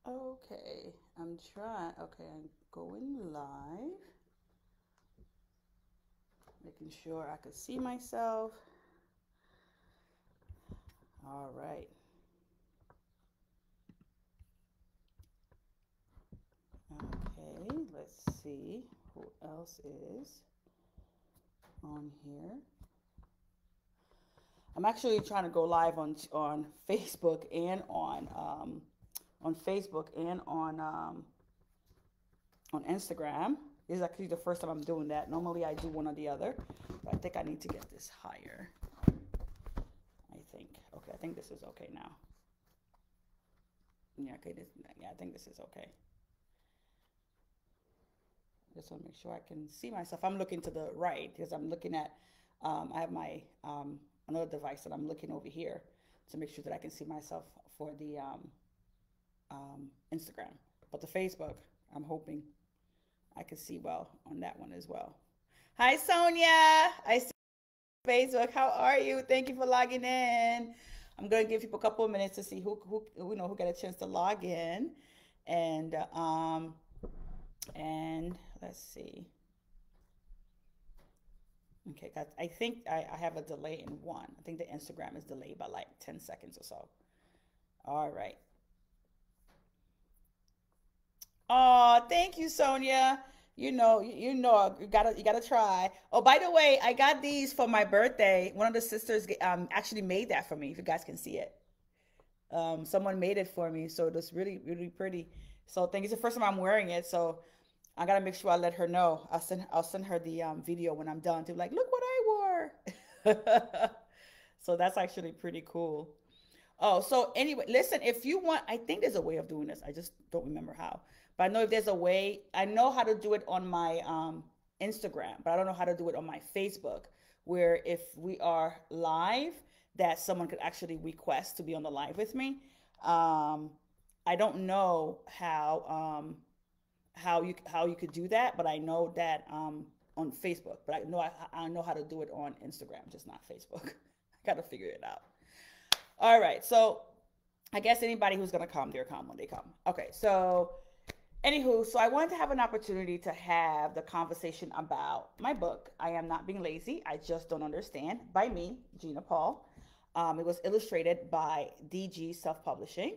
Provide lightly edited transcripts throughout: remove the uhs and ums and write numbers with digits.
Okay, I'm trying. Okay, I'm going live, making sure I could see myself. All right. Okay, let's see who else is on here. I'm actually trying to go live on Facebook and on Facebook and on Instagram. This is actually the first time I'm doing that. Normally I do one or the other, but I think I need to get this higher. I think. Okay, I think this is okay now. Yeah, okay, I think this is okay. Just want to make sure I can see myself. I'm looking to the right because I'm looking at, I have my another device that I'm looking over here to make sure that I can see myself for the Instagram. But the Facebook, I'm hoping I can see well on that one as well. Hi, Sonia. I see Facebook. How are you? Thank you for logging in. I'm going to give people a couple of minutes to see who got a chance to log in, and and let's see. Okay, I think I have a delay in one. I think the Instagram is delayed by like 10 seconds or so. All right. Oh, thank you, Sonia. You gotta try. Oh, by the way, I got these for my birthday. One of the sisters actually made that for me. If you guys can see it, someone made it for me, so it's really really pretty. So thank you. It's the first time I'm wearing it, so I gotta make sure I let her know. I'll send her the video when I'm done to be like, look what I wore. So that's actually pretty cool. Oh, so anyway, listen, if you want, I think there's a way of doing this. I just don't remember how. But I know if there's a way, I know how to do it on my Instagram, but I don't know how to do it on my Facebook, where if we are live, that someone could actually request to be on the live with me. Um, I don't know how you could do that, but I know that on Facebook. But I know how to do it on Instagram, just not Facebook. I got to figure it out. All right, so I guess anybody who's gonna come, they're come when they come. Okay, so anywho, so I wanted to have an opportunity to have the conversation about my book. I am not being lazy. I just don't understand. By me, Gina Paul. It was illustrated by DG Self Publishing,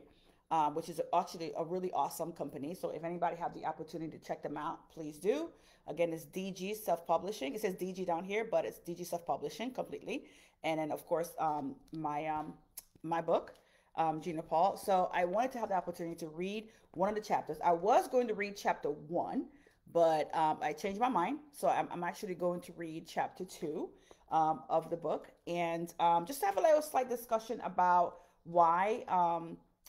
which is actually a really awesome company. So if anybody have the opportunity to check them out, please do. Again, it's DG Self Publishing. It says DG down here, but it's DG Self Publishing completely. And then of course, my book, Gina Paul. So I wanted to have the opportunity to read one of the chapters. I was going to read chapter one, but I changed my mind. So I'm actually going to read chapter two of the book, and just have a little slight discussion about why,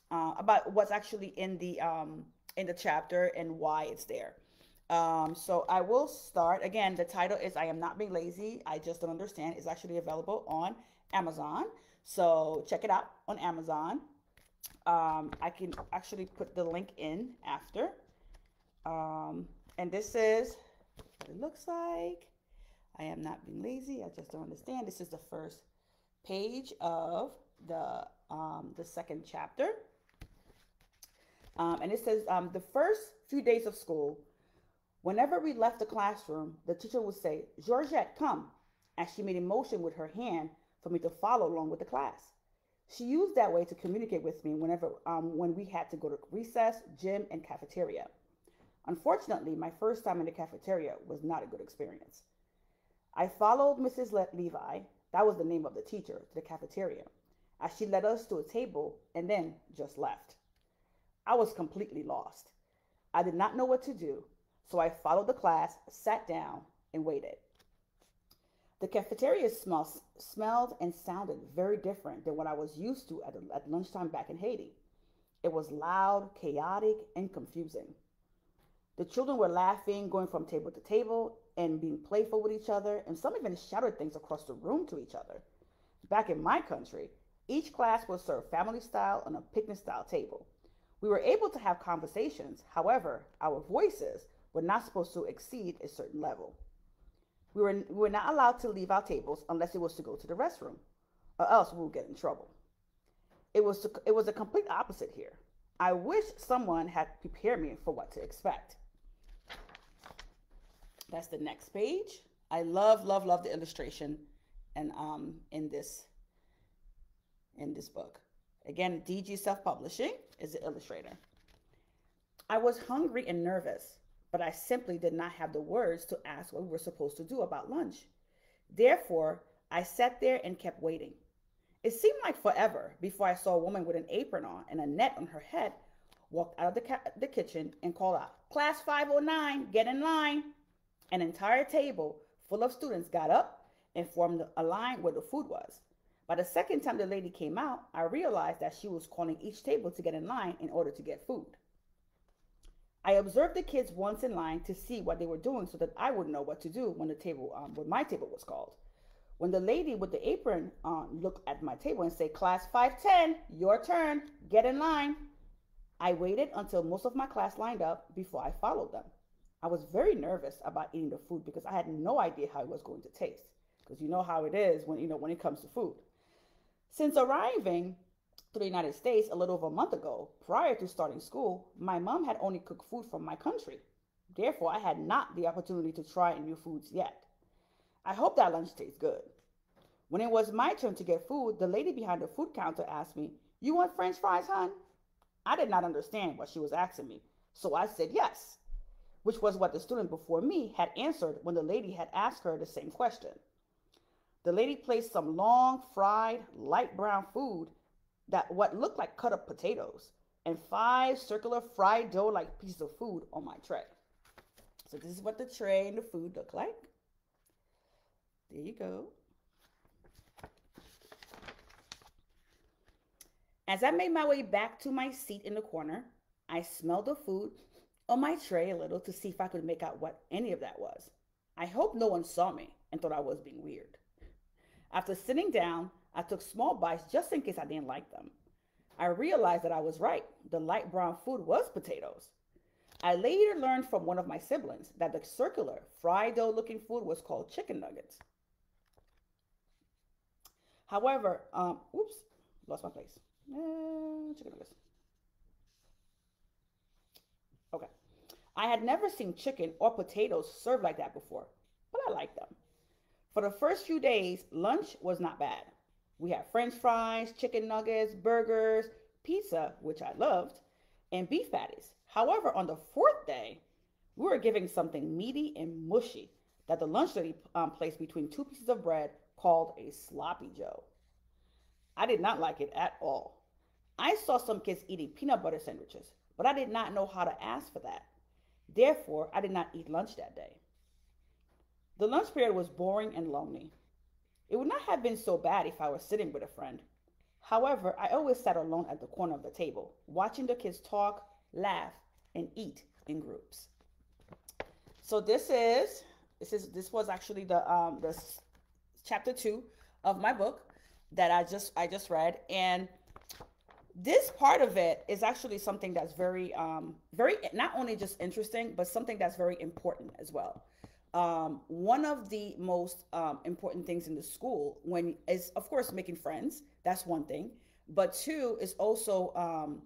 about what's actually in the chapter and why it's there. So I will start again. The title is "I Am Not Being Lazy. I Just Don't Understand." It's actually available on Amazon. So check it out on Amazon. I can actually put the link in after. And this is what it looks like. I am not being lazy. I just don't understand. This is the first page of the second chapter. And it says the first few days of school, whenever we left the classroom, the teacher would say, "Georgette, come," as she made a motion with her hand for me to follow along with the class. She used that way to communicate with me when we had to go to recess, gym, and cafeteria. Unfortunately, my first time in the cafeteria was not a good experience. I followed Mrs. Levi, that was the name of the teacher, to the cafeteria, as she led us to a table and then just left. I was completely lost. I did not know what to do, so I followed the class, sat down, and waited. The cafeteria smelled and sounded very different than what I was used to at lunchtime back in Haiti. It was loud, chaotic, and confusing. The children were laughing, going from table to table, and being playful with each other, and some even shouted things across the room to each other. Back in my country, each class was served family style on a picnic style table. We were able to have conversations, however, our voices were not supposed to exceed a certain level. We were not allowed to leave our tables unless it was to go to the restroom, or else we would get in trouble. It was a complete opposite here. I wish someone had prepared me for what to expect. That's the next page. I love, love, love the illustration and in this book. Again, DG Self Publishing is the illustrator. I was hungry and nervous, but I simply did not have the words to ask what we were supposed to do about lunch. Therefore, I sat there and kept waiting. It seemed like forever before I saw a woman with an apron on and a net on her head walk out of the kitchen and call out, "Class 509, get in line." An entire table full of students got up and formed a line where the food was. By the second time the lady came out, I realized that she was calling each table to get in line in order to get food. I observed the kids once in line to see what they were doing so that I would know what to do when when my table was called. When the lady with the apron looked at my table and said, "Class 510, your turn, get in line," I waited until most of my class lined up before I followed them. I was very nervous about eating the food because I had no idea how it was going to taste. Because you know how it is when it comes to food. Since arriving to the United States a little over a month ago, prior to starting school, my mom had only cooked food from my country. Therefore, I had not the opportunity to try new foods yet. I hope that lunch tastes good. When it was my turn to get food, the lady behind the food counter asked me, "You want French fries, hon?" I did not understand what she was asking me, so I said yes, which was what the student before me had answered when the lady had asked her the same question. The lady placed some long, fried, light brown food that what looked like cut up potatoes and 5 circular fried dough-like pieces of food on my tray. So this is what the tray and the food look like. There you go. As I made my way back to my seat in the corner, I smelled the food on my tray a little to see if I could make out what any of that was. I hope no one saw me and thought I was being weird. After sitting down, I took small bites just in case I didn't like them. I realized that I was right. The light brown food was potatoes. I later learned from one of my siblings that the circular, fried dough looking food was called chicken nuggets. However, oops, lost my place. Chicken nuggets. Okay. I had never seen chicken or potatoes served like that before, but I liked them. For the first few days, lunch was not bad. We had French fries, chicken nuggets, burgers, pizza, which I loved, and beef patties. However, on the 4th day, we were given something meaty and mushy that the lunch lady placed between 2 pieces of bread called a sloppy joe. I did not like it at all. I saw some kids eating peanut butter sandwiches, but I did not know how to ask for that. Therefore, I did not eat lunch that day. The lunch period was boring and lonely. It would not have been so bad if I were sitting with a friend. However, I always sat alone at the corner of the table, watching the kids talk, laugh, and eat in groups. So this was actually the chapter 2 of my book that I just read, and this part of it is actually something that's very not only just interesting, but something that's very important as well. One of the most important things in the school is, of course, making friends. That's one thing. But 2 is also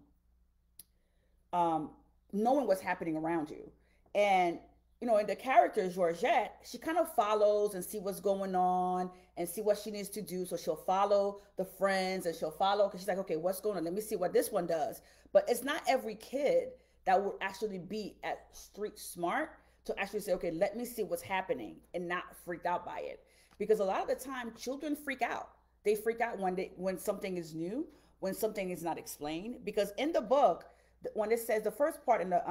knowing what's happening around you. And, in the character, Georgette, she kind of follows and see what's going on and see what she needs to do. So she'll follow the friends and she'll follow because she's like, okay, what's going on? Let me see what this one does. But it's not every kid that would actually be at street smart to actually say, okay, let me see what's happening and not freaked out by it. Because a lot of the time, children freak out. They freak out when something is new, when something is not explained. Because in the book, when it says the first part in the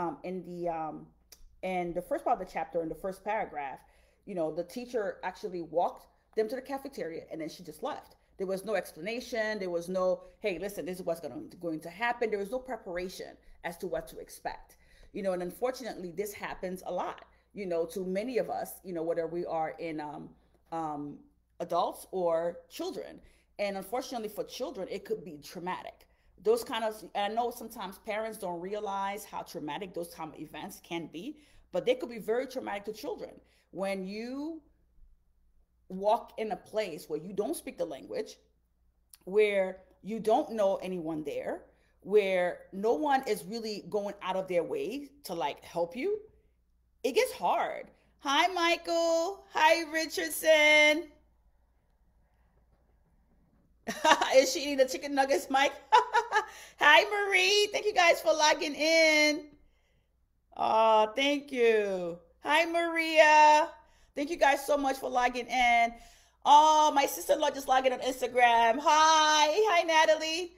first part of the chapter, in the first paragraph, the teacher actually walked them to the cafeteria and then she just left. There was no explanation. There was no, hey, listen, this is what's going to happen. There was no preparation as to what to expect. And unfortunately, this happens a lot, to many of us, whether we are in adults or children. And unfortunately for children, it could be traumatic. Those kind of, and I know sometimes parents don't realize how traumatic those kind of events can be, but they could be very traumatic to children. When you walk in a place where you don't speak the language, where you don't know anyone there, where no one is really going out of their way to like help you, it gets hard. Hi, Michael. Hi, Richardson. Is she eating the chicken nuggets, Mike? Hi, Marie. Thank you guys for logging in. Oh, thank you. Hi, Maria. Thank you guys so much for logging in. Oh, my sister-in-law just logged in on Instagram. Hi. Hi, Natalie.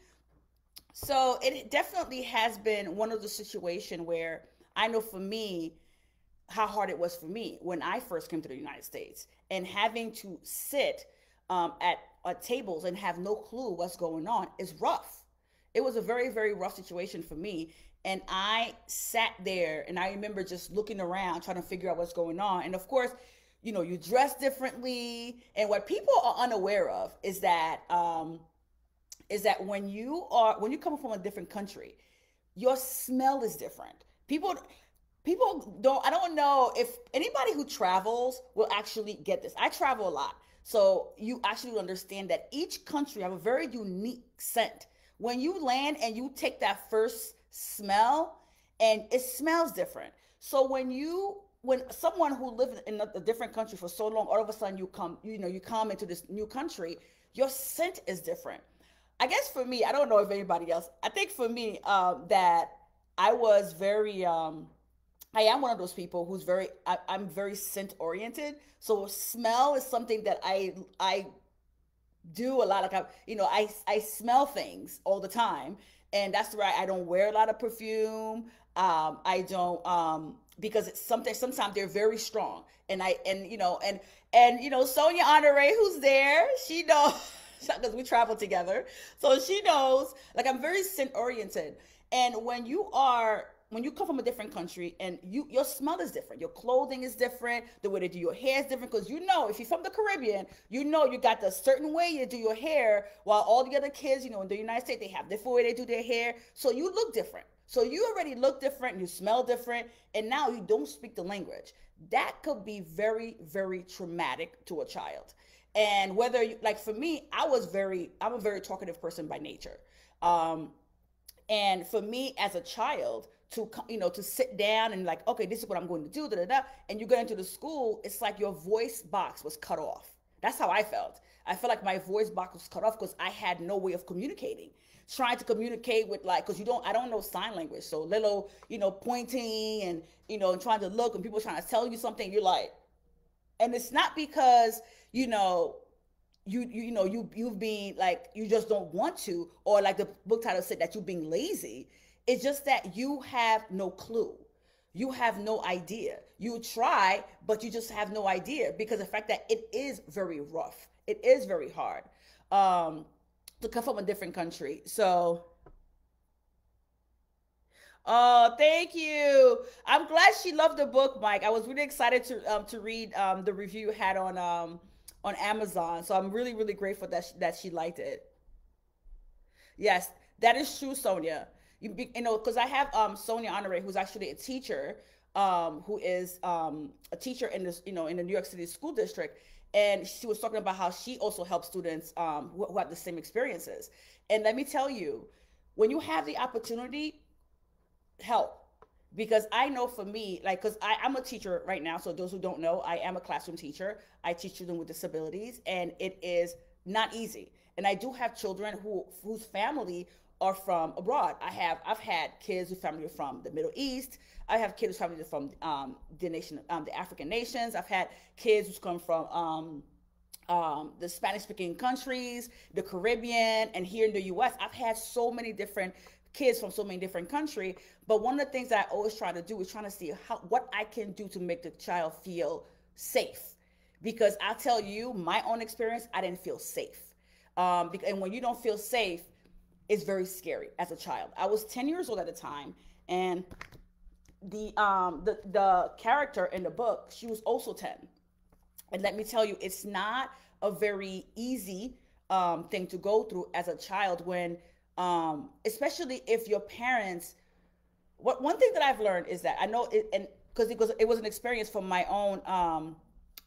So it definitely has been one of the situations where I know for me how hard it was for me when I first came to the United States and having to sit at tables and have no clue what's going on is rough. It was a very, very rough situation for me. And I sat there and I remember just looking around trying to figure out what's going on. And of course, you dress differently. And what people are unaware of is that when you come from a different country, your smell is different. People don't, I don't know if anybody who travels will actually get this. I travel a lot. So you actually understand that each country have a very unique scent. When you land and you take that first smell, and it smells different. So when someone who lived in a different country for so long, all of a sudden you come into this new country, your scent is different. I guess for me, I don't know if anybody else. I think for me, that I was very. I am one of those people who's I'm very scent oriented. So smell is something that I do a lot. Like I smell things all the time, and that's why I don't wear a lot of perfume. I don't because it's something. Sometimes they're very strong, and Sonia Honore, who's there, she knows because we travel together, so she knows. Like I'm very scent oriented, and when you come from a different country and your smell is different, your clothing is different, the way they do your hair is different, because if you're from the Caribbean, you got the certain way you do your hair, while all the other kids, in the United States, they have different way they do their hair, so you look different. So you already look different, you smell different, and now you don't speak the language. That could be very, very traumatic to a child. And whether like for me, I'm a very talkative person by nature. Um, and for me as a child to sit down and like, okay, this is what I'm going to do, da, da, da, and you get into the school, it's like your voice box was cut off. That's how I felt. I felt like my voice box was cut off because I had no way of communicating. Trying to communicate with like, because I don't know sign language, so little, pointing and trying to look, and people trying to tell you something, you're like, and it's not because you've been like you just don't want to, or like the book title said that you're being lazy. It's just that you have no clue. You have no idea. You try, but you just have no idea because the fact that it is very rough. It is very hard to come from a different country. So, oh, thank you. I'm glad she loved the book, Mike. I was really excited to read the review you had on Amazon. So I'm really really grateful that she liked it. Yes, that is true, Sonia. Because I have Sonia Honore, who's actually a teacher, who is a teacher in this, in the New York City school district, and she was talking about how she also helps students who have the same experiences. And let me tell you, when you have the opportunity, help. Because I know for me, like, because I'm a teacher right now. So those who don't know, I am a classroom teacher. I teach children with disabilities, and it is not easy. And I do have children whose family are from abroad. I've had kids whose family are from the Middle East. I have kids whose family are from the African nations. I've had kids who's come from the Spanish speaking countries, the Caribbean, and here in the U.S. I've had so many different kids from so many different countries. But one of the things that I always try to do is trying to see what I can do to make the child feel safe. Because I'll tell you, my own experience, I didn't feel safe. And when you don't feel safe, it's very scary as a child. I was 10 years old at the time, and the character in the book, she was also 10. And let me tell you, it's not a very easy thing to go through as a child when, especially if your parents. One thing that I've learned is that I know it, and because it was an experience from my own.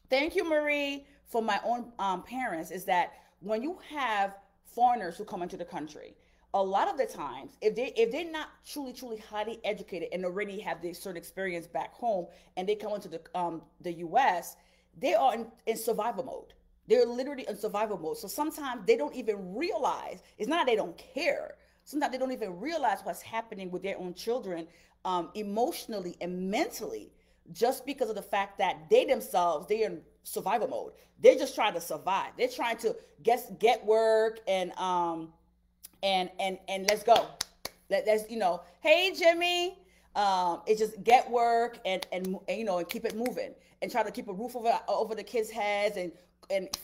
Thank you, Marie, for my own parents, is that when you have foreigners who come into the country, a lot of the times, if they're not truly highly educated and already have this certain experience back home, and they come into the U.S., they are in survival mode. They're literally in survival mode. So sometimes they don't even realize. It's not that they don't care. Sometimes they don't even realize what's happening with their own children, emotionally and mentally, just because of the fact that they themselves, they're in survival mode. They're just trying to survive. They're trying to get work and let's go. Let's hey Jimmy, it's just get work and keep it moving and try to keep a roof over the kids' heads and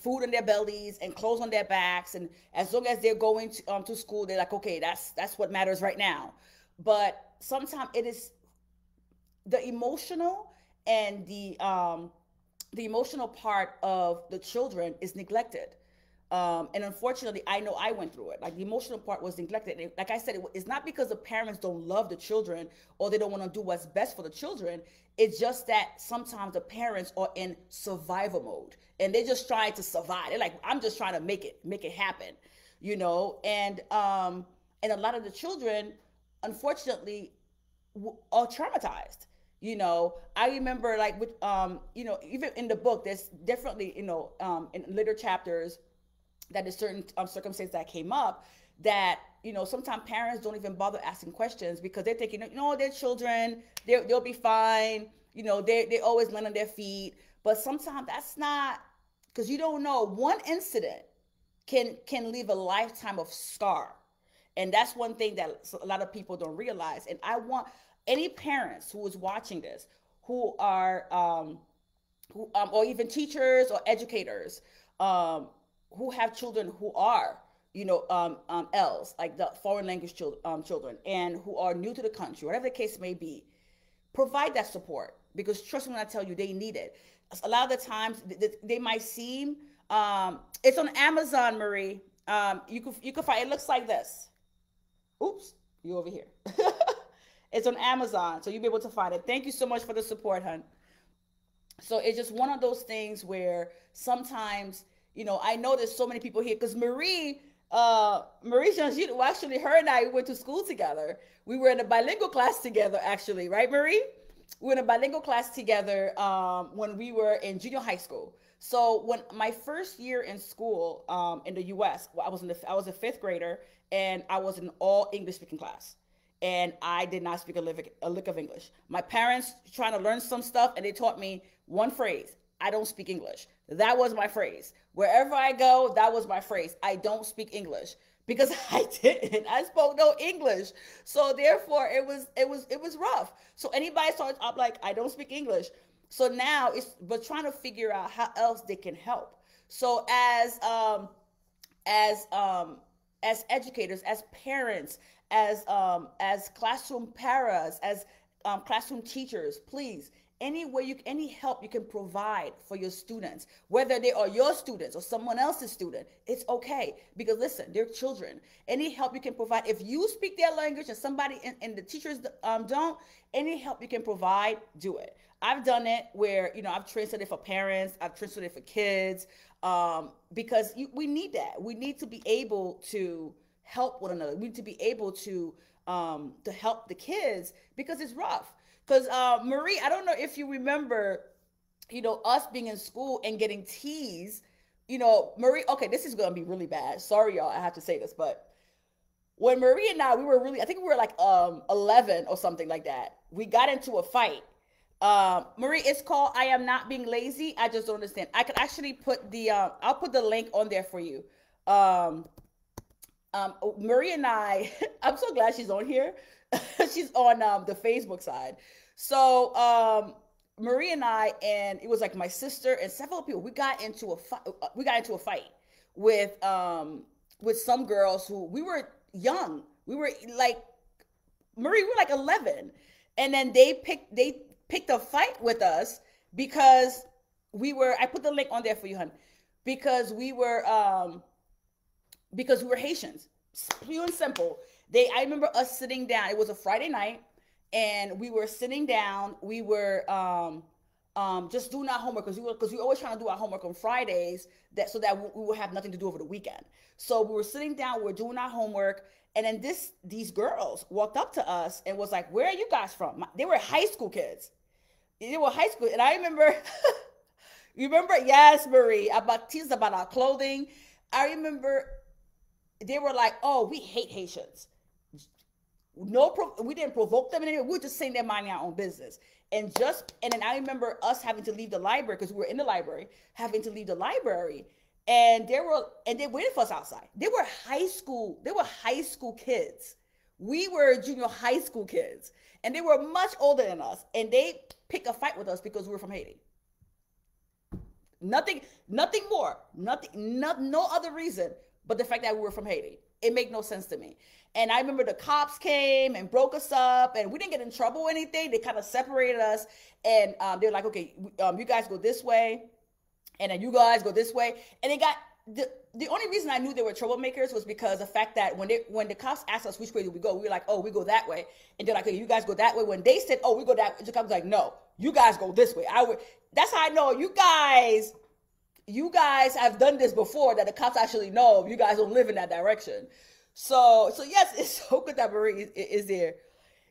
food in their bellies and clothes on their backs, and as long as they're going to school, they're like, okay, that's what matters right now. But sometimes it is the emotional and the emotional part of the children is neglected. And unfortunately, I know I went through it. Like, the emotional part was neglected. And like I said, it's not because the parents don't love the children or they don't want to do what's best for the children. It's just that sometimes the parents are in survival mode and they're just trying to survive. They're like, I'm just trying to make it happen, And a lot of the children, unfortunately, are traumatized. I remember, like, with even in the book, there's definitely in later chapters that there's certain circumstances that came up that sometimes parents don't even bother asking questions because they're thinking, they're children, they'll be fine, they always land on their feet. But sometimes that's not, because you don't know, one incident can leave a lifetime of scar. And that's one thing that a lot of people don't realize. And I want any parents who is watching this, who are or even teachers or educators, who have children who are L's, like the foreign language children, and who are new to the country, whatever the case may be, provide that support, because trust me when I tell you, they need it. A lot of the times they might seem, it's on Amazon, Marie. You can find, it looks like this. Oops, you over here. It's on Amazon, so you'll be able to find it. Thank you so much for the support, hun. So it's just one of those things where sometimes, I know there's so many people here, because Marie Jean, well, actually, her and I went to school together. We were in a bilingual class together, actually, right, Marie? We were in a bilingual class together when we were in junior high school. So when my first year in school in the U.S., I was a fifth grader, and I was in an all English speaking class. And I did not speak a lick of English. My parents trying to learn some stuff, and they taught me one phrase: I don't speak English. That was my phrase. Wherever I go, that was my phrase: I don't speak English, because I didn't. I spoke no English. So therefore, it was rough. So anybody starts up like, I don't speak English. So now we're trying to figure out how else they can help. So as educators, as parents, as classroom paras, as classroom teachers, please, any help you can provide for your students, whether they are your students or someone else's student, it's okay. Because listen, they're children. Any help you can provide, if you speak their language and somebody and the teachers don't, any help you can provide, do it. I've done it where, I've translated for parents, I've translated for kids, because we need that. We need to be able to help one another. We need to be able to help the kids, because it's rough. Because Marie, I don't know if you remember, us being in school and getting teased. Marie, okay, this is gonna be really bad. Sorry, y'all, I have to say this, but when Marie and I, I think we were like 11 or something like that. We got into a fight. Marie, it's called I Am Not Being Lazy. I just don't understand. I could actually put I'll put the link on there for you. Marie and I, I'm so glad she's on here. She's on the Facebook side. So Marie and I, and it was like my sister and several people, we got into a fight with some girls who, we were young. We were like, Marie, we were like 11. And then they picked a fight with us because I put the link on there for you, hon, because we were Haitians, pure and simple. I remember us sitting down. It was a Friday night, and we were sitting down. We were just doing our homework because we always trying to do our homework on Fridays so that we will have nothing to do over the weekend. So we were sitting down, we were doing our homework, and then these girls walked up to us and was like, "Where are you guys from?" They were high school kids. They were high school, and I remember, you remember? Yes, Marie, about teased about our clothing. I remember they were like, "Oh, we hate Haitians." We didn't provoke them in any way. We were just saying they're minding our own business. And then I remember us having to leave the library because we were in the library, having to leave the library, and they waited for us outside. They were high school kids. We were junior high school kids, and they were much older than us, and they picked a fight with us because we were from Haiti. Nothing more, no other reason but the fact that we were from Haiti. It made no sense to me. And I remember the cops came and broke us up, and we didn't get in trouble or anything. They kind of separated us, and they were like, "Okay, you guys go this way, and then you guys go this way." And they got the only reason I knew they were troublemakers was because the fact that when the cops asked us which way did we go, we were like, "Oh, we go that way," and they're like, "Okay, you guys go that way." When they said, "Oh, we go that way," the cops was like, "No, you guys go this way." That's how I know you guys have done this before, that the cops actually know you guys don't live in that direction. So yes, it's so good that Marie is there.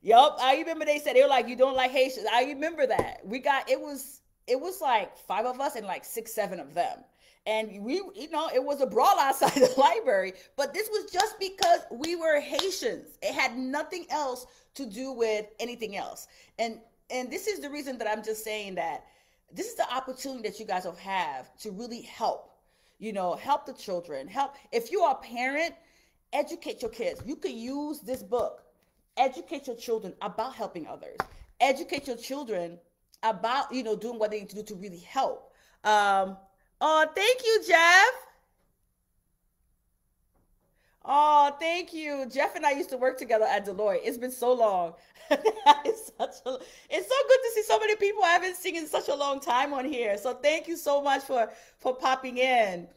Yup, I remember they said, they were like, "You don't like Haitians." I remember that. It was like 5 of us and like 6, 7 of them. And it was a brawl outside the library, but this was just because we were Haitians. It had nothing else to do with anything else. And this is the reason that I'm just saying that this is the opportunity that you guys will have to really help the children. If you are a parent, educate your kids. You could use this book. Educate your children about helping others. Educate your children about, doing what they need to do to really help. Oh, thank you, Jeff. Oh, thank you. Jeff and I used to work together at Deloitte. It's been so long. It's so good to see so many people I haven't seen in such a long time on here. So thank you so much for popping in.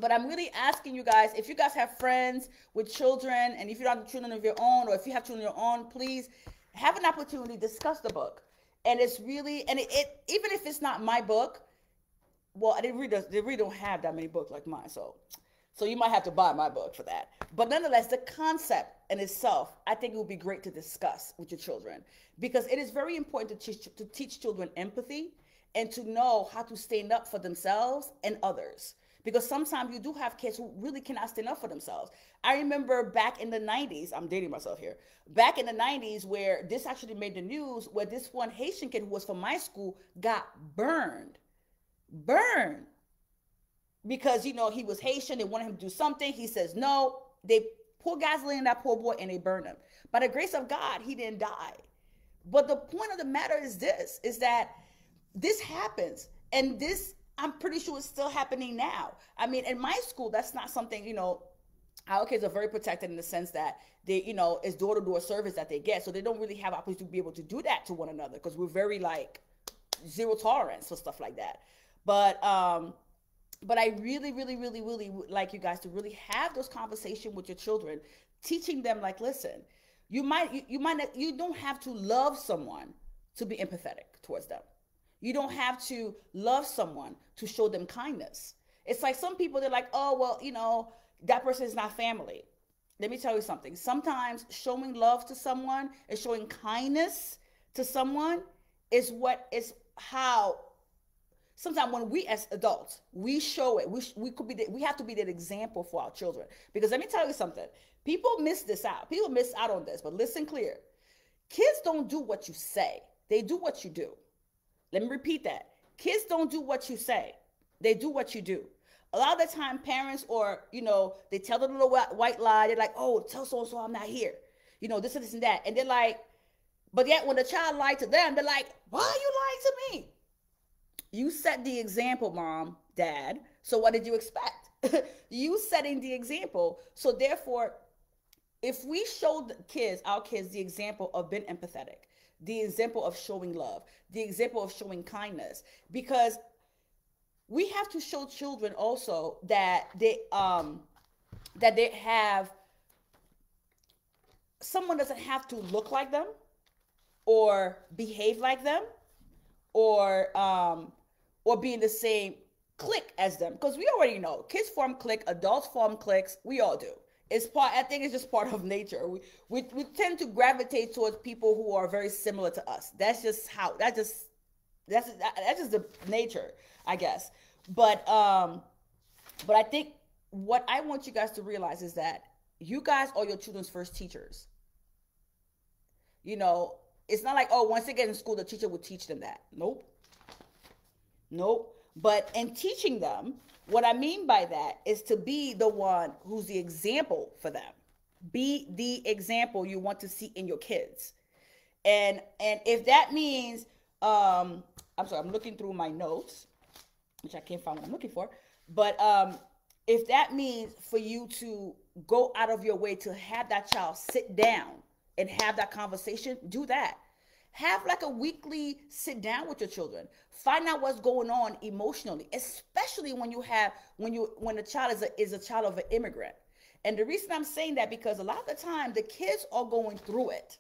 But I'm really asking you guys, if you guys have friends with children, and if you don't have children of your own, or if you have children of your own, please have an opportunity to discuss the book. And it's really, and it even if it's not my book, well, they really don't have that many books like mine, so you might have to buy my book for that. But nonetheless, the concept in itself, I think it would be great to discuss with your children, because it is very important to teach children empathy and to know how to stand up for themselves and others. Because sometimes you do have kids who really cannot stand up for themselves. I remember back in the 90s, I'm dating myself here, back in the 90s, where this actually made the news, where this one Haitian kid who was from my school got burned because he was Haitian. They wanted him to do something. He says no. They pour gasoline in that poor boy and they burn him. By the grace of God, he didn't die. But the point of the matter is that this happens, and this, I'm pretty sure it's still happening now. I mean, in my school, that's not something, our kids are very protected in the sense that they, it's door-to-door service that they get. So they don't really have opportunity to be able to do that to one another, because we're very like zero tolerance for stuff like that. But I really, really, really, really would like you guys to really have those conversations with your children, teaching them, like, listen, you don't have to love someone to be empathetic towards them. You don't have to love someone to show them kindness. It's like some people, they're like, "Oh, well, that person is not family." Let me tell you something. Sometimes showing love to someone and showing kindness to someone is how. Sometimes when we as adults, we show it. We have to be that example for our children. Because let me tell you something. People miss this out. People miss out on this. But listen clear. Kids don't do what you say. They do what you do. Let me repeat that. Kids don't do what you say. They do what you do. A lot of the time, parents they tell the little white lie. They're like, "Oh, tell so-and-so I'm not here." This and this and that. And they're like, but yet when the child lied to them, they're like, "Why are you lying to me?" You set the example, mom, dad. So what did you expect? You setting the example. So therefore, if we show our kids the example of being empathetic, the example of showing love, the example of showing kindness, because we have to show children also that they have, someone doesn't have to look like them or behave like them or be in the same clique as them, because we already know kids form clique, adults form cliques. We all do. It's part. I think it's just part of nature. We tend to gravitate towards people who are very similar to us. That's just how. That's just the nature, I guess. But I think what I want you guys to realize is that you guys are your children's first teachers. You know, it's not like, oh, once they get in school, the teacher will teach them that. Nope. Nope. But in teaching them, what I mean by that is to be the one who's the example for them. Be the example you want to see in your kids. And if that means, I'm sorry, I'm looking through my notes, which I can't find what I'm looking for. But if that means for you to go out of your way to have that child sit down and have that conversation, do that. Have like a weekly sit down with your children. Find out what's going on emotionally, especially when the child is a child of an immigrant. And the reason I'm saying that, because a lot of the time the kids are going through it.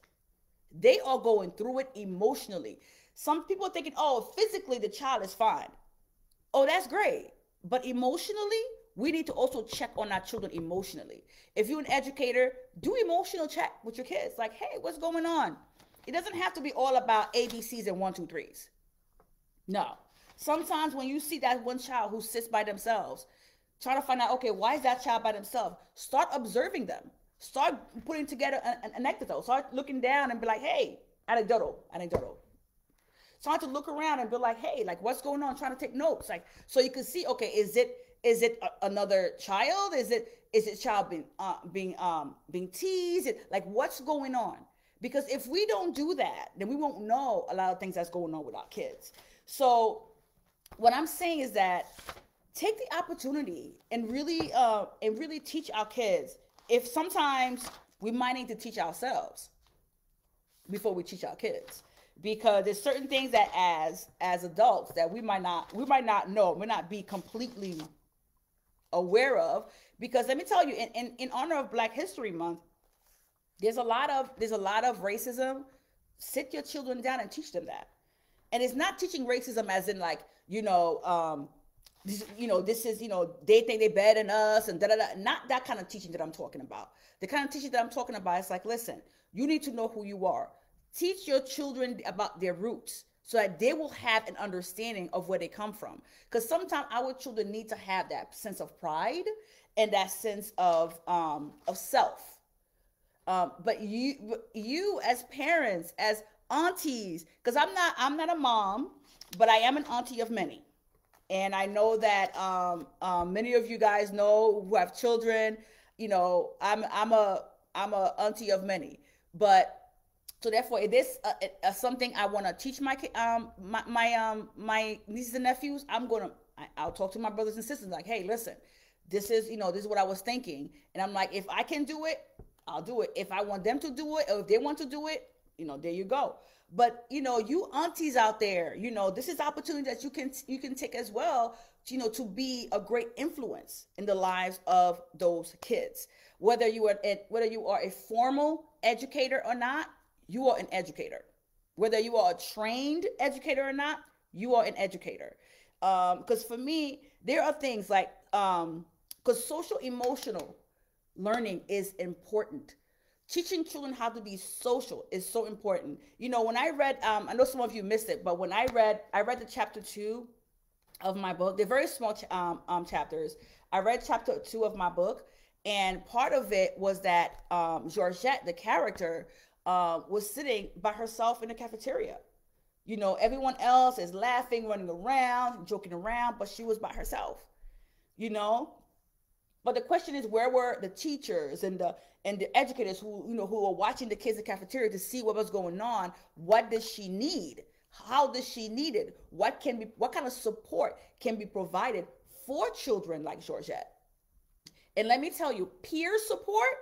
They are going through it emotionally. Some people are thinking, oh, physically the child is fine. Oh, that's great. But emotionally, we need to also check on our children emotionally. If you're an educator, do emotional check with your kids. Like, hey, what's going on? It doesn't have to be all about ABCs and 1, 2, 3s. No. Sometimes when you see that one child who sits by themselves, try to find out, okay, why is that child by themselves? Start observing them. Start putting together an anecdote. Start looking down and be like, hey, anecdotal. Start to look around and be like, hey, like, what's going on? Trying to take notes. Like, so you can see, okay, is it another child? Is it child being teased? Like, what's going on? Because if we don't do that, then we won't know a lot of things that's going on with our kids. So what I'm saying is that take the opportunity and really teach our kids. If sometimes we might need to teach ourselves before we teach our kids, because there's certain things that as adults that we might not know, may not be completely aware of. Because let me tell you, in honor of Black History Month, there's a lot of racism. Sit your children down and teach them that. And it's not teaching racism as in like, this is, they think they're better than us and da-da-da. Not that kind of teaching that I'm talking about. The kind of teaching that I'm talking about is like, listen, you need to know who you are. Teach your children about their roots so that they will have an understanding of where they come from. Because sometimes our children need to have that sense of pride and that sense of self. But you as parents, as aunties, because I'm not a mom, but I am an auntie of many. And I know that many of you guys know who have children. I'm a auntie of many. But so therefore, it is something I want to teach my nieces and nephews. I'll talk to my brothers and sisters like, hey, listen, this is what I was thinking, and I'm like, if I can do it, I'll do it. If I want them to do it, or if they want to do it, there you go. But you aunties out there, this is opportunity that you can take as well, to be a great influence in the lives of those kids. Whether you are a formal educator or not, you are an educator. Whether you are a trained educator or not, you are an educator. Because for me, there are things like because social emotional learning is important. Teaching children how to be social is so important. When I read, I know some of you missed it, but when I read the chapter 2 of my book. They're very small chapters. I read chapter 2 of my book, and part of it was that Georgette, the character, was sitting by herself in the cafeteria. Everyone else is laughing, running around, joking around, but she was by herself. But the question is, where were the teachers and the educators who were watching the kids in the cafeteria to see what was going on? What does she need? How does she need it? What kind of support can be provided for children like Georgette? And let me tell you, peer support,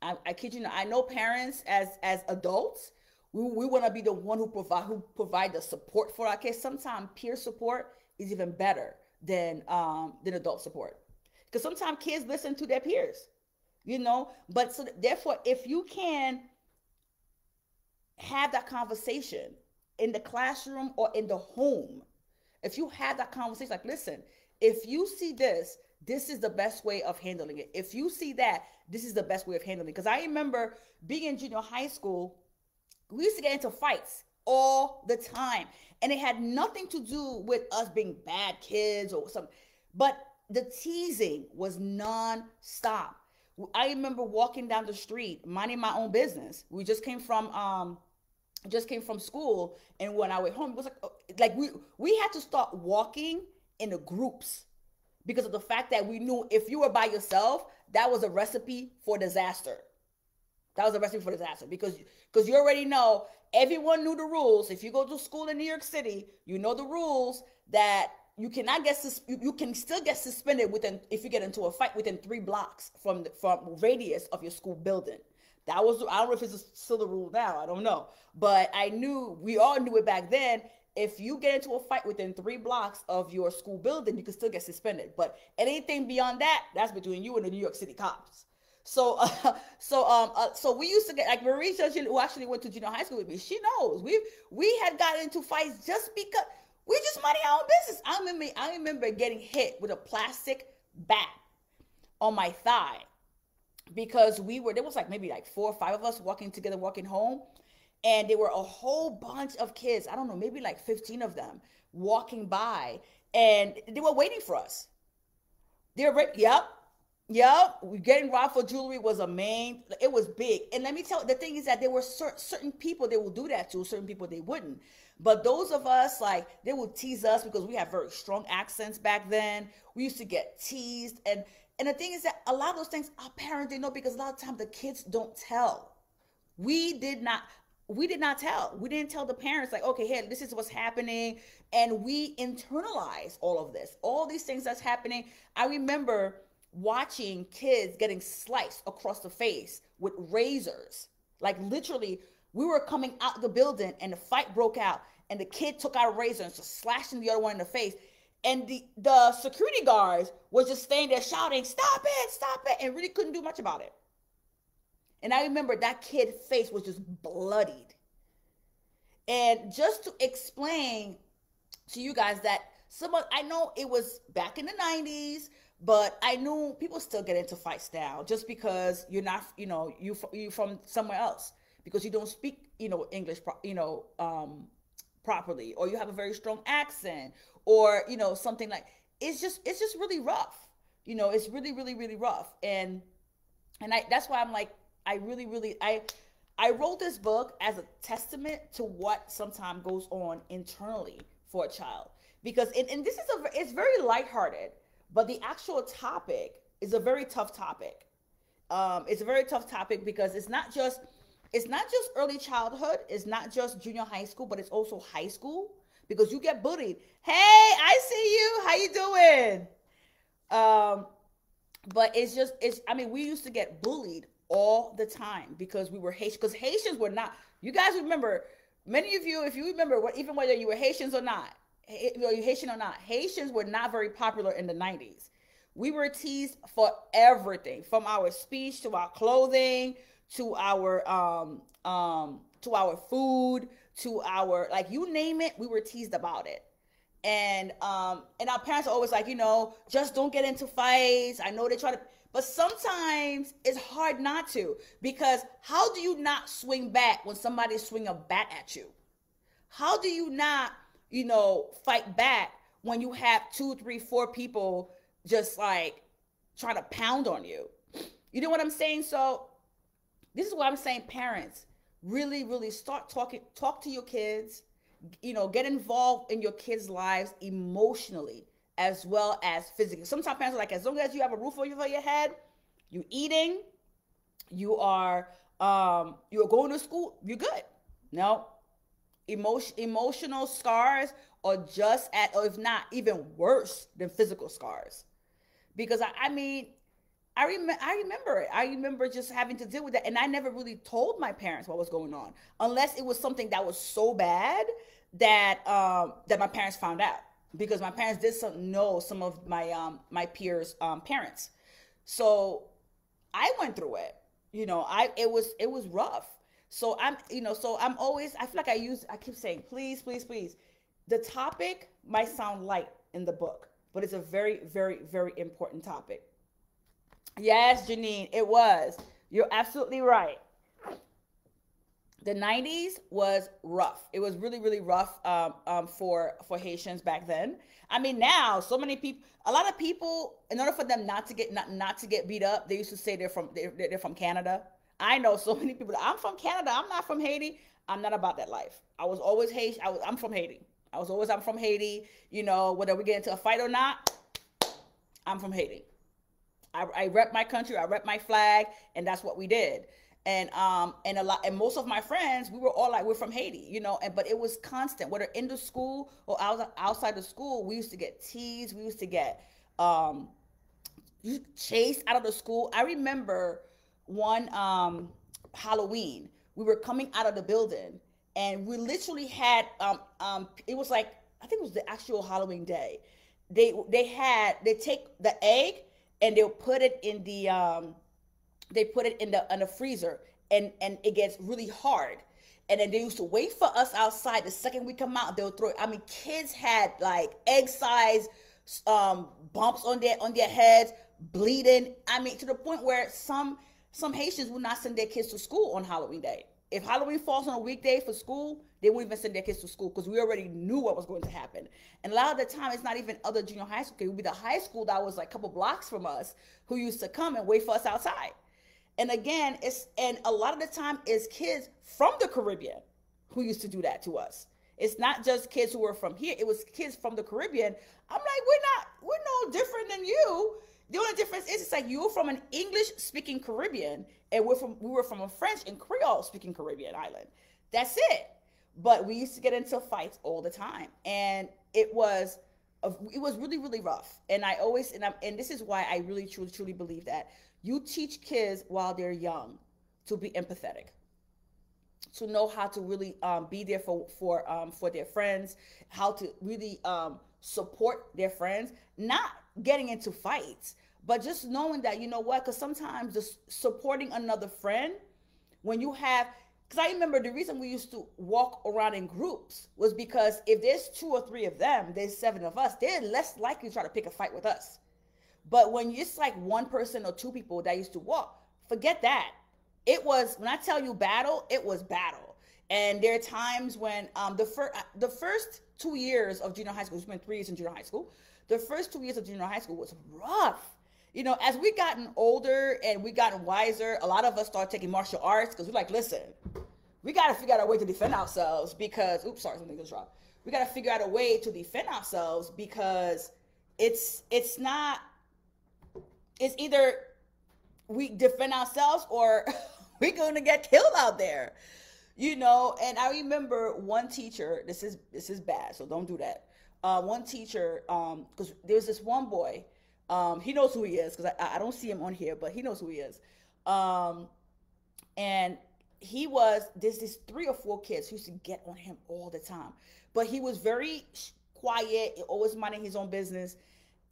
I kid you not, I know parents as adults, we want to be the one who provide the support for our kids. Sometimes peer support is even better than adult support. Because sometimes kids listen to their peers, But so therefore, if you can have that conversation in the classroom or in the home, if you have that conversation, like, listen, if you see this, this is the best way of handling it. If you see that, this is the best way of handling it. Because I remember being in junior high school, we used to get into fights all the time. And it had nothing to do with us being bad kids or something. But the teasing was non-stop. I remember walking down the street, minding my own business. We just came from school, and when I went home, it was like we had to start walking in the groups because of the fact that we knew if you were by yourself, that was a recipe for disaster. That was a recipe for disaster because you already know, everyone knew the rules. If you go to school in New York City, you know the rules that you cannot get you can still get suspended within, if you get into a fight, within 3 blocks from radius of your school building. That was, I don't know if it's still the rule now, I don't know, but we all knew it back then. If you get into a fight within 3 blocks of your school building, you can still get suspended. But anything beyond that, that's between you and the New York City cops. So we used to get, like, Marisha, who actually went to junior high school with me, she knows we had gotten into fights just because we just minding our own business. I remember getting hit with a plastic bat on my thigh because there was like maybe like 4 or 5 of us walking together, walking home, and there were a whole bunch of kids, I don't know, maybe like 15 of them walking by, and they were waiting for us. Yep, getting robbed for jewelry was it was big. And let me tell you, the thing is that there were certain people they will do that to, certain people they wouldn't. But those of us, like, they would tease us because we have very strong accents back then. We used to get teased. And the thing is that a lot of those things our parents didn't know, because a lot of times the kids don't tell. We did not tell. We didn't tell the parents, like, okay, hey, this is what's happening. And we internalize all of this, all these things that's happening. I remember watching kids getting sliced across the face with razors. Like, literally, we were coming out the building and the fight broke out, and the kid took out a razor and just slashing the other one in the face. And the security guards was just staying there shouting, stop it, and really couldn't do much about it. And I remember that kid's face was just bloodied. And just to explain to you guys that I know it was back in the 90s, but I knew people still get into fights now just because you're not, you're from somewhere else, because you don't speak, English, properly, or you have a very strong accent, or, something like, it's just really rough. It's really, really, really rough. And that's why I'm like, I wrote this book as a testament to what sometimes goes on internally for a child, because, and this is it's very lighthearted, but the actual topic is a very tough topic. It's a very tough topic because it's not just early childhood, it's not just junior high school, but it's also high school, because you get bullied. Hey, I see you. How you doing? But we used to get bullied all the time because we were Haitian. Because Haitians were not. You guys remember? Many of you, if you remember, even whether you were Haitians or not, Haitians were not very popular in the 90s. We were teased for everything, from our speech to our clothing to our food to our, like, you name it, we were teased about it. And our parents are always like, just don't get into fights. I know they try to, but sometimes it's hard not to, because how do you not swing back when somebody's swinging a bat at you? How do you not, fight back when you have 2, 3, 4 people just like trying to pound on you? You know what I'm saying? So this is why I'm saying, parents, really, really talk to your kids, get involved in your kids' lives emotionally as well as physically. Sometimes parents are like, as long as you have a roof over your head, you're eating, you're going to school, you're good. No, emotional scars are just or if not even worse than physical scars. Because I remember it. I remember just having to deal with that. And I never really told my parents what was going on, unless it was something that was so bad that my parents found out, because my parents did know some of my peers' parents. So I went through it. It was rough. So I'm always, I feel like I keep saying, please, please, please. The topic might sound light in the book, but it's a very, very, very important topic. Yes, Janine, it was. You're absolutely right. The 90s was rough. It was really, really rough for Haitians back then. I mean, now so many people, a lot of people, in order for them not to get beat up, they used to say they're from Canada. I know so many people. I'm from Canada. I'm not from Haiti. I'm not about that life. I was always Haitian. I'm from Haiti. I'm from Haiti. Whether we get into a fight or not, I'm from Haiti. I rep my country, I rep my flag, and that's what we did. And most of my friends, we were all like, we're from Haiti, but it was constant, whether in the school or outside the school. We used to get teased, we used to get chased out of the school. I remember one Halloween, we were coming out of the building, and we literally had it was like, I think it was the actual Halloween day. They take the egg and they'll put it in the freezer, and it gets really hard. And then they used to wait for us outside. The second we come out, they'll throw it. I mean, kids had like egg size bumps on their heads, bleeding. I mean, to the point where some Haitians will not send their kids to school on Halloween day. If Halloween falls on a weekday for school, they won't even send their kids to school, because we already knew what was going to happen. And a lot of the time, it's not even other junior high school. It would be the high school that was like a couple blocks from us, who used to come and wait for us outside. And again, and a lot of the time, it's kids from the Caribbean who used to do that to us. It's not just kids who were from here. It was kids from the Caribbean. I'm like, we're no different than you. The only difference is, it's like, you're from an English-speaking Caribbean, and we were from a French and Creole-speaking Caribbean island. That's it. But we used to get into fights all the time, and it was really, really rough. And and this is why I really, truly, truly believe that you teach kids while they're young to be empathetic, to know how to really be there for their friends, how to really support their friends, not getting into fights, but just knowing that, because sometimes just supporting another friend, when you have, because I remember the reason we used to walk around in groups was because if there's 2 or 3 of them, there's 7 of us, they're less likely to try to pick a fight with us. But when it's like 1 person or 2 people that used to walk, forget that. It was, when I tell you battle, it was battle. And there are times when the first 2 years of junior high school, we spent 3 years in junior high school. The first 2 years of junior high school was rough. As we gotten older and we gotten wiser, a lot of us started taking martial arts, because we're like, listen, we got to figure out a way to defend ourselves, because, oops, sorry, something just dropped. We got to figure out a way to defend ourselves, because it's either we defend ourselves or we're going to get killed out there, And I remember one teacher, this is bad, so don't do that. One teacher, because there was this one boy, he knows who he is, because I don't see him on here, but he knows who he is. And there's these 3 or 4 kids who used to get on him all the time. But he was very quiet, always minding his own business.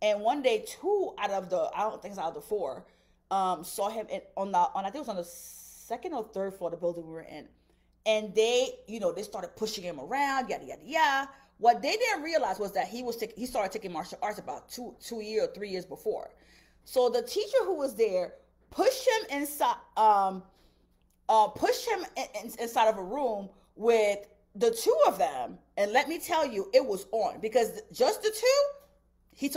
And one day, 2 out of I don't think it's out of the 4, saw him I think it was on the 2nd or 3rd floor of the building we were in. And they started pushing him around, yada, yada, yada. What they didn't realize was that he started taking martial arts about 2 years or 3 years before. So the teacher who was there pushed him inside, inside of a room with the 2 of them. And let me tell you, it was on, because just the 2, he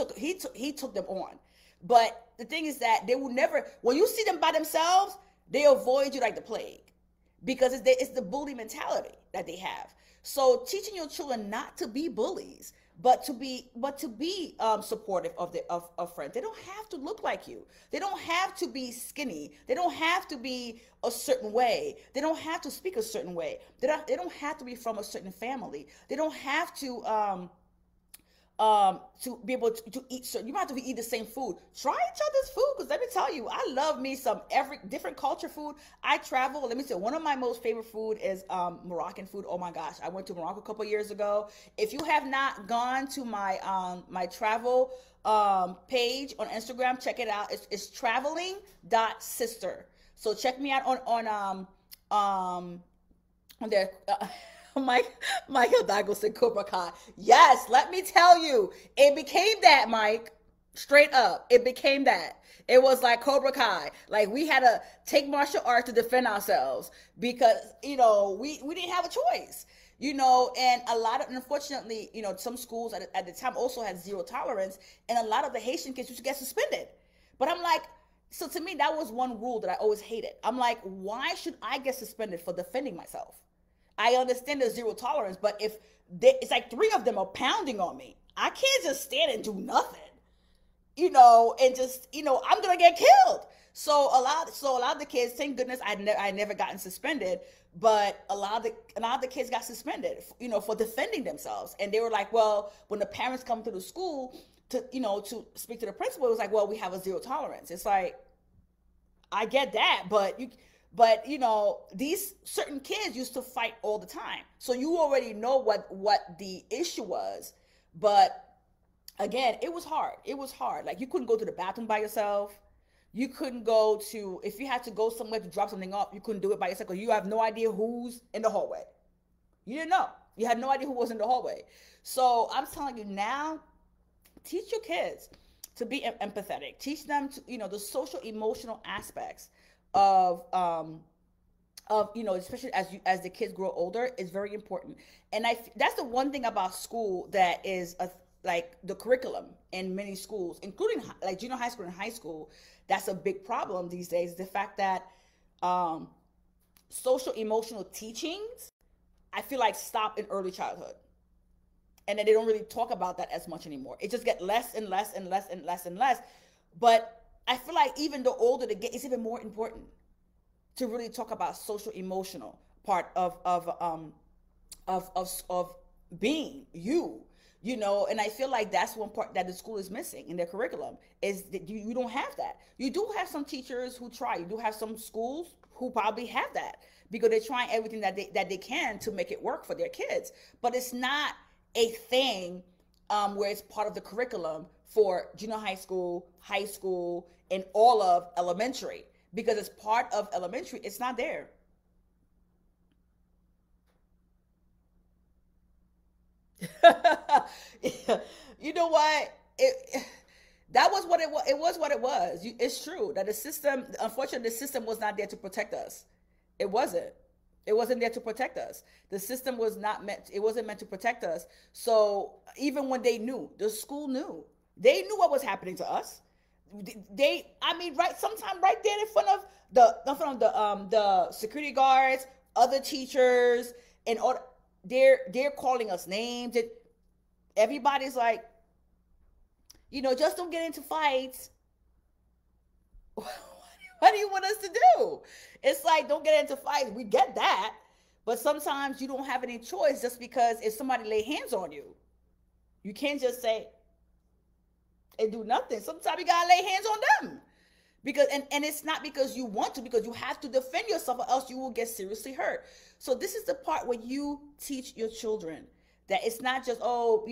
took them on. But the thing is that they will never, when you see them by themselves, they avoid you like the plague, because it's the bully mentality that they have. So teaching your children not to be bullies, but to be supportive of friends. They don't have to look like you. They don't have to be skinny. They don't have to be a certain way. They don't have to speak a certain way. They don't have to be from a certain family. They don't have to be able to eat certain, you don't have to eat the same food. Try each other's food, because let me tell you, I love me some every different culture food. I travel, let me say, one of my most favorite food is Moroccan food. Oh my gosh, I went to Morocco a couple years ago. If you have not gone to my my travel page on Instagram, check it out. It's Traveling.sister. So check me out on There, Mike, Michael Douglas said Cobra Kai. Yes, let me tell you, it became that, Mike. Straight up, it became that. It was like Cobra Kai. Like we had to take martial arts to defend ourselves because we didn't have a choice. And a lot of, unfortunately, some schools at the time also had zero tolerance, and a lot of the Haitian kids used to get suspended. But I'm like, so to me, that was one rule that I always hated. I'm like, why should I get suspended for defending myself? I understand there's zero tolerance, but if it's like three of them are pounding on me, I can't just stand and do nothing, and just, I'm gonna get killed. So a lot of the kids, thank goodness, I never gotten suspended, but a lot of the kids got suspended, for defending themselves, and they were like, well, when the parents come to the school to speak to the principal, it was like, well, we have a zero tolerance. It's like, I get that, but these certain kids used to fight all the time, so you already know what the issue was. But again, it was hard. It was hard. Like, you couldn't go to the bathroom by yourself. You couldn't go to, if you had to go somewhere to drop something off, you couldn't do it by yourself because you have no idea who's in the hallway. You didn't know. You had no idea who was in the hallway. So I'm telling you now, teach your kids to be empathetic. Teach them to, the social emotional aspects of especially as the kids grow older, is very important. And that's the one thing about school that is like the curriculum in many schools, including like junior high school and high school. That's a big problem these days. The fact that social emotional teachings, I feel like, stop in early childhood, and then they don't really talk about that as much anymore. It just gets less and less and less and less and less. But I feel like even the older they get, it's even more important to really talk about social emotional part of being and I feel like that's one part that the school is missing in their curriculum, is that you don't have that. You do have some teachers who try. You do have some schools who probably have that because they're trying everything that they can to make it work for their kids. But it's not a thing where it's part of the curriculum for junior high school, and all of elementary, because it's part of elementary. It's not there. You know what? That was what it was. It was what it was. It's true that the system, unfortunately, the system was not there to protect us. It wasn't. It wasn't there to protect us. The system was not meant. It wasn't meant to protect us. So even when they knew, the school knew. They knew what was happening to us. I mean, right, sometime right there in front of the security guards, other teachers, and all. They're calling us names. Everybody's like, just don't get into fights. What do you want us to do? It's like, don't get into fights. We get that. But sometimes you don't have any choice, just because if somebody lay hands on you, you can't just say and do nothing. Sometimes you gotta lay hands on them. Because and it's not because you want to, because you have to defend yourself, or else you will get seriously hurt. So this is the part where you teach your children that it's not just, for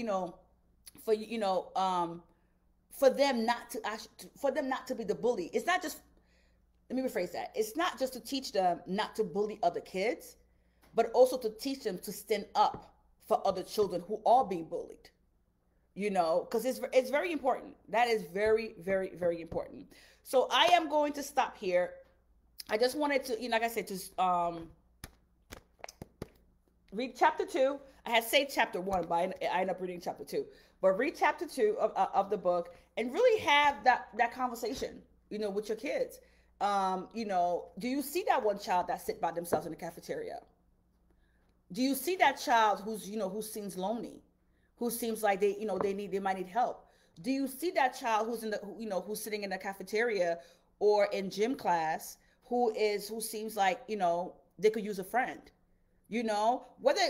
for them not to be the bully. It's not just, let me rephrase that. It's not just to teach them not to bully other kids, but also to teach them to stand up for other children who are being bullied. Because it's very important. That is very, very, very important. So I am going to stop here. I just wanted to, like I said, to read chapter 2. I had said chapter 1, but I ended up reading chapter 2. But read chapter 2 of the book, and really have that conversation, with your kids. Do you see that one child that sit by themselves in the cafeteria? Do you see that child who seems lonely, who seems like they might need help? Do you see that child who's sitting in the cafeteria or in gym class, who seems like they could use a friend? Whether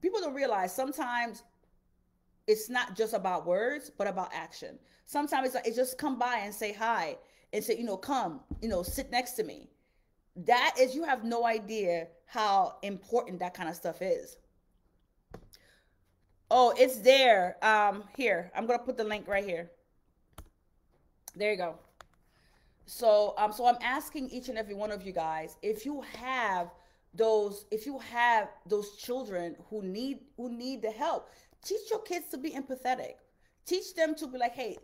people don't realize, sometimes it's not just about words, but about action. Sometimes it's just come by and say hi, and say, come, sit next to me. That is, you have no idea how important that kind of stuff is. Oh, it's there. Here, I'm gonna put the link right here. There you go. So I'm asking each and every one of you guys, if you have if you have those children who need the help, teach your kids to be empathetic. Teach them to be like, hey,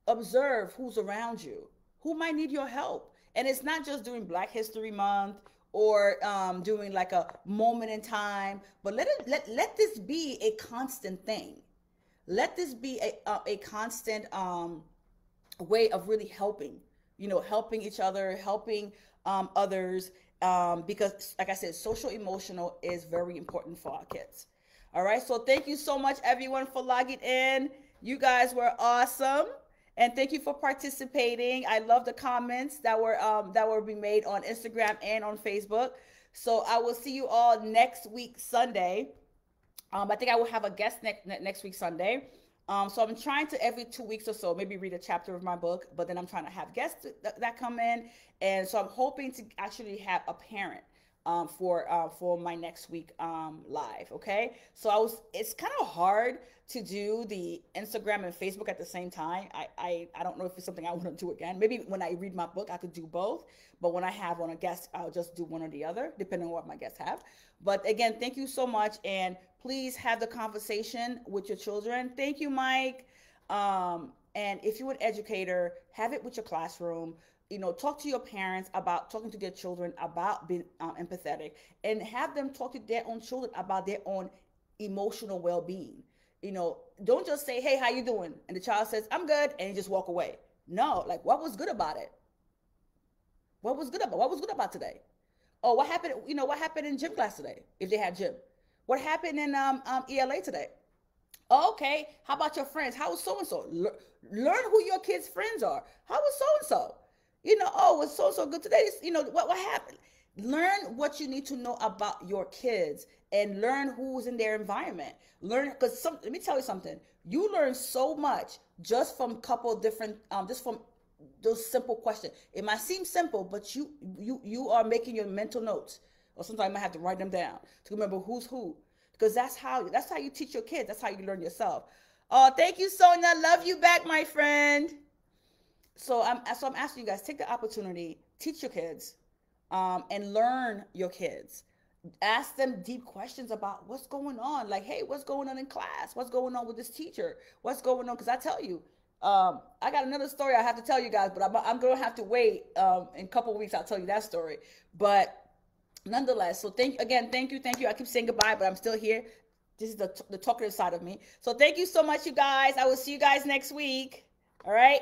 observe who's around you, who might need your help. And it's not just during Black History Month or doing like a moment in time, but let this be a constant thing. Let this be a constant way of really helping, helping each other, helping others, because like I said, social emotional is very important for our kids. All right, so thank you so much everyone for logging in. You guys were awesome, and thank you for participating. I love the comments that were being made on Instagram and on Facebook. So I will see you all next week Sunday. I think I will have a guest next week Sunday. So I'm trying to every 2 weeks or so maybe read a chapter of my book, but then I'm trying to have guests that come in, and so I'm hoping to actually have a parent for my next week live. Okay, so it's kind of hard to do the Instagram and Facebook at the same time. I don't know if it's something I want to do again. Maybe when I read my book I could do both, but when I have on a guest I'll just do one or the other depending on what my guests have. But again, thank you so much, and please have the conversation with your children. Thank you, Mike. And if you're an educator, have it with your classroom. Talk to your parents about talking to their children about being empathetic, and have them talk to their own children about their own emotional well-being. Don't just say, hey, how you doing? And the child says, I'm good, and you just walk away. No, like, what was good about it? What was good about today? Oh, what happened? What happened in gym class today? If they had gym, what happened in ELA today? Oh, okay. How about your friends? How was so and so? Learn who your kids' friends are. How was so and so? Oh, was so and so good today? What happened? Learn what you need to know about your kids, and learn who's in their environment. Because let me tell you something. You learn so much just from a couple of different, just from those simple questions. It might seem simple, but you are making your mental notes, or sometimes you might have to write them down to remember who's who, because that's how you teach your kids. That's how you learn yourself. Oh, thank you, Sonia. Love you back, my friend. So I'm asking you guys, take the opportunity, teach your kids, and learn your kids. Ask them deep questions about what's going on. Like, hey, what's going on in class? What's going on with this teacher? What's going on? Because I tell you, I got another story I have to tell you guys, but I'm going to have to wait. In a couple of weeks, I'll tell you that story. But nonetheless, so thank you. I keep saying goodbye, but I'm still here. This is the talkative side of me. So thank you so much, you guys. I will see you guys next week. All right.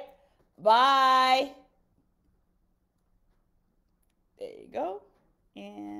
Bye. There you go. And